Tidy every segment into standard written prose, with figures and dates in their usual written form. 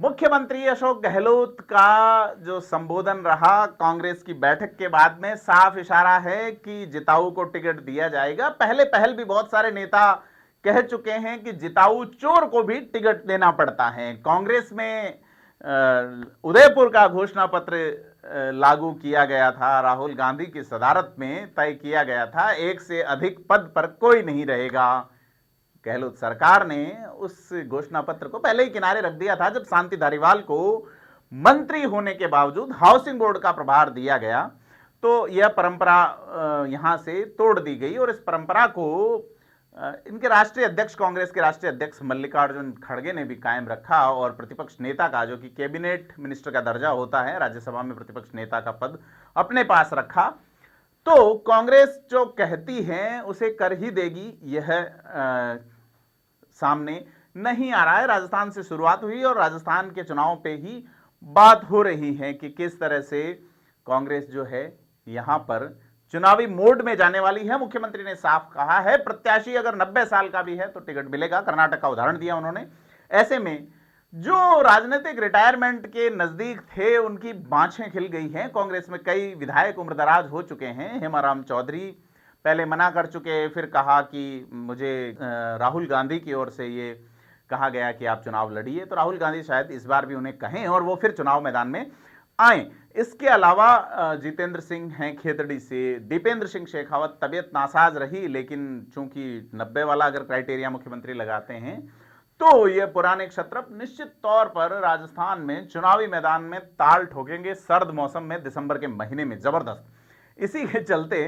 मुख्यमंत्री अशोक गहलोत का जो संबोधन रहा कांग्रेस की बैठक के बाद में, साफ इशारा है कि जिताऊ को टिकट दिया जाएगा। पहल भी बहुत सारे नेता कह चुके हैं कि जिताऊ चोर को भी टिकट देना पड़ता है। कांग्रेस में उदयपुर का घोषणा पत्र लागू किया गया था, राहुल गांधी की सदारत में तय किया गया था, एक से अधिक पद पर कोई नहीं रहेगा। गहलोत सरकार ने उस घोषणा पत्र को पहले ही किनारे रख दिया था जब शांति धारीवाल को मंत्री होने के बावजूद हाउसिंग बोर्ड का प्रभार दिया गया। तो यह परंपरा यहां से तोड़ दी गई और इस परंपरा को इनके राष्ट्रीय अध्यक्ष, कांग्रेस के राष्ट्रीय अध्यक्ष मल्लिकार्जुन खड़गे ने भी कायम रखा और प्रतिपक्ष नेता का, जो कि कैबिनेट मिनिस्टर का दर्जा होता है, राज्यसभा में प्रतिपक्ष नेता का पद अपने पास रखा। तो कांग्रेस जो कहती है उसे कर ही देगी, यह सामने नहीं आ रहा है। राजस्थान से शुरुआत हुई और राजस्थान के चुनाव पे ही बात हो रही है कि किस तरह से कांग्रेस जो है यहां पर चुनावी मोड में जाने वाली है। मुख्यमंत्री ने साफ कहा है प्रत्याशी अगर 90 साल का भी है तो टिकट मिलेगा। कर्नाटक का उदाहरण दिया उन्होंने। ऐसे में जो राजनीतिक रिटायरमेंट के नजदीक थे उनकी बाँछें खिल गई हैं। कांग्रेस में कई विधायक उम्रदराज हो चुके हैं। हेमाराम चौधरी पहले मना कर चुके, फिर कहा कि मुझे राहुल गांधी की ओर से ये कहा गया कि आप चुनाव लड़िए, तो राहुल गांधी शायद इस बार भी उन्हें कहें और वो फिर चुनाव मैदान में आए। इसके अलावा जितेंद्र सिंह हैं खेतड़ी से, दीपेंद्र सिंह शेखावत तबियत नासाज रही, लेकिन चूंकि 90 वाला अगर क्राइटेरिया मुख्यमंत्री लगाते हैं तो ये पुराने क्षत्रप निश्चित तौर पर राजस्थान में चुनावी मैदान में ताल ठोकेंगे सर्द मौसम में, दिसंबर के महीने में जबरदस्त। इसी के चलते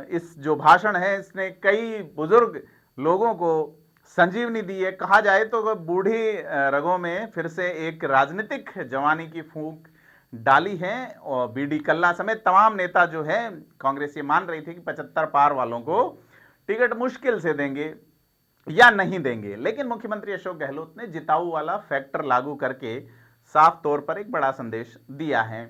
इस जो भाषण है इसने कई बुजुर्ग लोगों को संजीवनी दी है। कहा जाए तो बूढ़ी रगों में फिर से एक राजनीतिक जवानी की फूंक डाली है और बीडी कल्ला समेत तमाम नेता जो है, कांग्रेस ये मान रही थी कि 75 पार वालों को टिकट मुश्किल से देंगे या नहीं देंगे, लेकिन मुख्यमंत्री अशोक गहलोत ने जिताऊ वाला फैक्टर लागू करके साफ तौर पर एक बड़ा संदेश दिया है।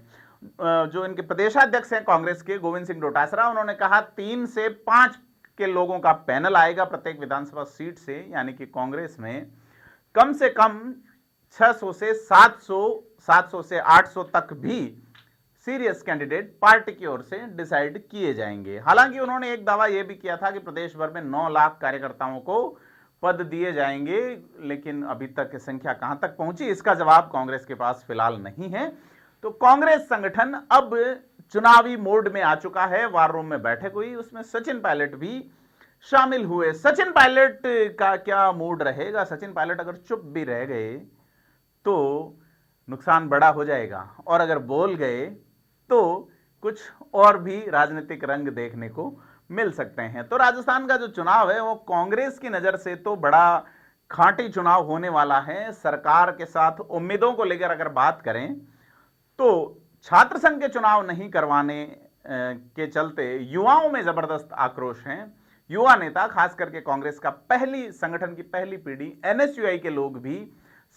जो इनके प्रदेशाध्यक्ष हैं कांग्रेस के, गोविंद सिंह डोटासरा, उन्होंने कहा 3 से 5 के लोगों का पैनल आएगा प्रत्येक विधानसभा सीट से, यानी कि कांग्रेस में कम से कम 600 से 700, 700 से 800 तक भी सीरियस कैंडिडेट पार्टी की ओर से डिसाइड किए जाएंगे। हालांकि उन्होंने एक दावा यह भी किया था कि प्रदेश भर में 9 लाख कार्यकर्ताओं को पद दिए जाएंगे, लेकिन अभी तक संख्या कहां तक पहुंची इसका जवाब कांग्रेस के पास फिलहाल नहीं है। तो कांग्रेस संगठन अब चुनावी मोड में आ चुका है। वार रूम में बैठक हुई, उसमें सचिन पायलट भी शामिल हुए। सचिन पायलट का क्या मूड रहेगा? सचिन पायलट अगर चुप भी रह गए तो नुकसान बड़ा हो जाएगा, और अगर बोल गए तो कुछ और भी राजनीतिक रंग देखने को मिल सकते हैं। तो राजस्थान का जो चुनाव है वो कांग्रेस की नजर से तो बड़ा खांटी चुनाव होने वाला है। सरकार के साथ उम्मीदों को लेकर अगर बात करें तो छात्र संघ के चुनाव नहीं करवाने के चलते युवाओं में जबरदस्त आक्रोश है। युवा नेता, खास करके कांग्रेस का संगठन की पहली पीढ़ी एनएसयूआई के लोग भी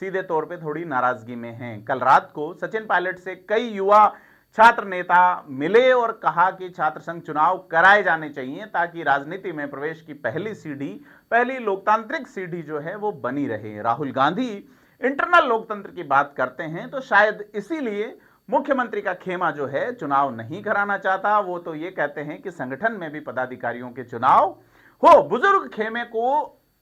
सीधे तौर पे थोड़ी नाराजगी में हैं। कल रात को सचिन पायलट से कई युवा छात्र नेता मिले और कहा कि छात्र संघ चुनाव कराए जाने चाहिए ताकि राजनीति में प्रवेश की पहली सीढ़ी, पहली लोकतांत्रिक सीढ़ी जो है वो बनी रहे। राहुल गांधी इंटरनल लोकतंत्र की बात करते हैं, तो शायद इसीलिए मुख्यमंत्री का खेमा जो है चुनाव नहीं कराना चाहता। वो तो ये कहते हैं कि संगठन में भी पदाधिकारियों के चुनाव हो। बुजुर्ग खेमे को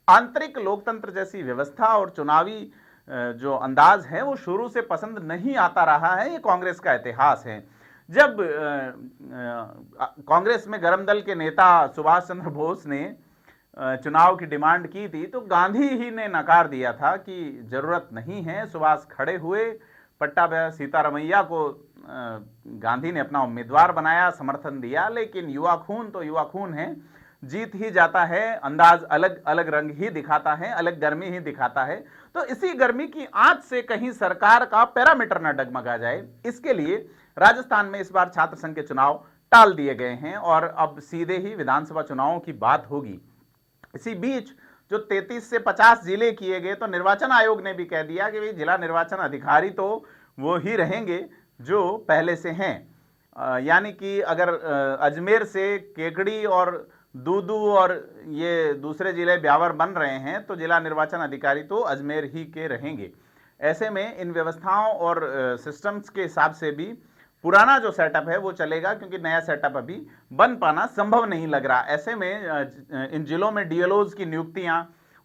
आंतरिक लोकतंत्र जैसी व्यवस्था और चुनावी जो अंदाज है वो शुरू से पसंद नहीं आता रहा है। ये कांग्रेस का इतिहास है। जब कांग्रेस में गरम दल के नेता सुभाष चंद्र बोस ने चुनाव की डिमांड की थी तो गांधी ही ने नकार दिया था कि जरूरत नहीं है। सुभाष खड़े हुए, पट्टाभी सीतारमैया को गांधी ने अपना उम्मीदवार बनाया, समर्थन दिया, लेकिन युवा खून तो युवा खून है, जीत ही जाता है। अंदाज अलग अलग रंग ही दिखाता है, अलग गर्मी ही दिखाता है। तो इसी गर्मी की आंच से कहीं सरकार का पैरामीटर न डगमगा जाए, इसके लिए राजस्थान में इस बार छात्र संघ के चुनाव टाल दिए गए हैं और अब सीधे ही विधानसभा चुनावों की बात होगी। इसी बीच जो 33 से 50 जिले किए गए, तो निर्वाचन आयोग ने भी कह दिया कि भाई जिला निर्वाचन अधिकारी तो वो ही रहेंगे जो पहले से हैं। यानी कि अगर अजमेर से केकड़ी और दूदू और ये दूसरे जिले ब्यावर बन रहे हैं तो जिला निर्वाचन अधिकारी तो अजमेर ही के रहेंगे। ऐसे में इन व्यवस्थाओं और सिस्टम्स के हिसाब से भी पुराना जो सेटअप है वो चलेगा, क्योंकि नया सेटअप अभी बन पाना संभव नहीं लग रहा। ऐसे में इन जिलों में डीएलओज की नियुक्तियां,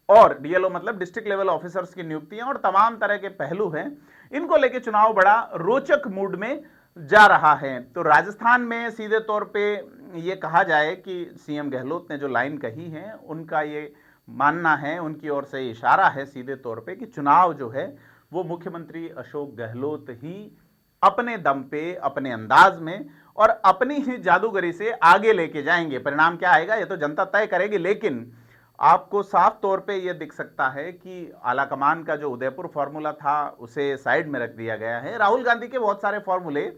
और डीएलओ मतलब डिस्ट्रिक्ट लेवल ऑफिसर्स की नियुक्तियां, और तमाम तरह के पहलू हैं, इनको लेके चुनाव बड़ा रोचक मूड में जा रहा है। तो राजस्थान में सीधे तौर पे ये कहा जाए कि सीएम गहलोत ने जो लाइन कही है, उनका ये मानना है, उनकी ओर से इशारा है सीधे तौर पे कि चुनाव जो है वो मुख्यमंत्री अशोक गहलोत ही अपने दम पे, अपने अंदाज में और अपनी ही जादूगरी से आगे लेके जाएंगे। परिणाम क्या आएगा ये तो जनता तय करेगी, लेकिन आपको साफ तौर पे यह दिख सकता है कि आलाकमान का जो उदयपुर फॉर्मूला था उसे साइड में रख दिया गया है। राहुल गांधी के बहुत सारे फॉर्मूले,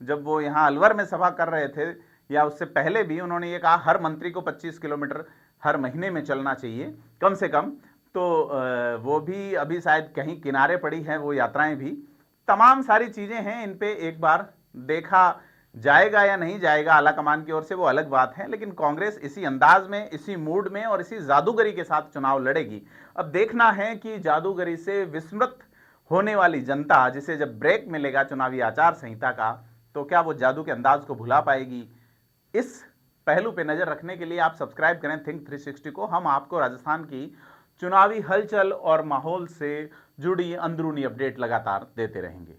जब वो यहां अलवर में सभा कर रहे थे या उससे पहले भी, उन्होंने ये कहा हर मंत्री को 25 किलोमीटर हर महीने में चलना चाहिए कम से कम, तो वो भी अभी शायद कहीं किनारे पड़ी है वो यात्राएं भी। तमाम सारी चीजें हैं, इन पे एक बार देखा जाएगा या नहीं जाएगा आलाकमान की ओर से, वो अलग बात है, लेकिन कांग्रेस इसी अंदाज में, इसी मूड में और इसी जादूगरी के साथ चुनाव लड़ेगी। अब देखना है कि जादूगरी से विस्मृत होने वाली जनता, जिसे जब ब्रेक मिलेगा चुनावी आचार संहिता का, तो क्या वो जादू के अंदाज को भुला पाएगी। इस पहलू पे नजर रखने के लिए आप सब्सक्राइब करें थिंक 360 को। हम आपको राजस्थान की चुनावी हलचल और माहौल से जुड़ी अंदरूनी अपडेट लगातार देते रहेंगे।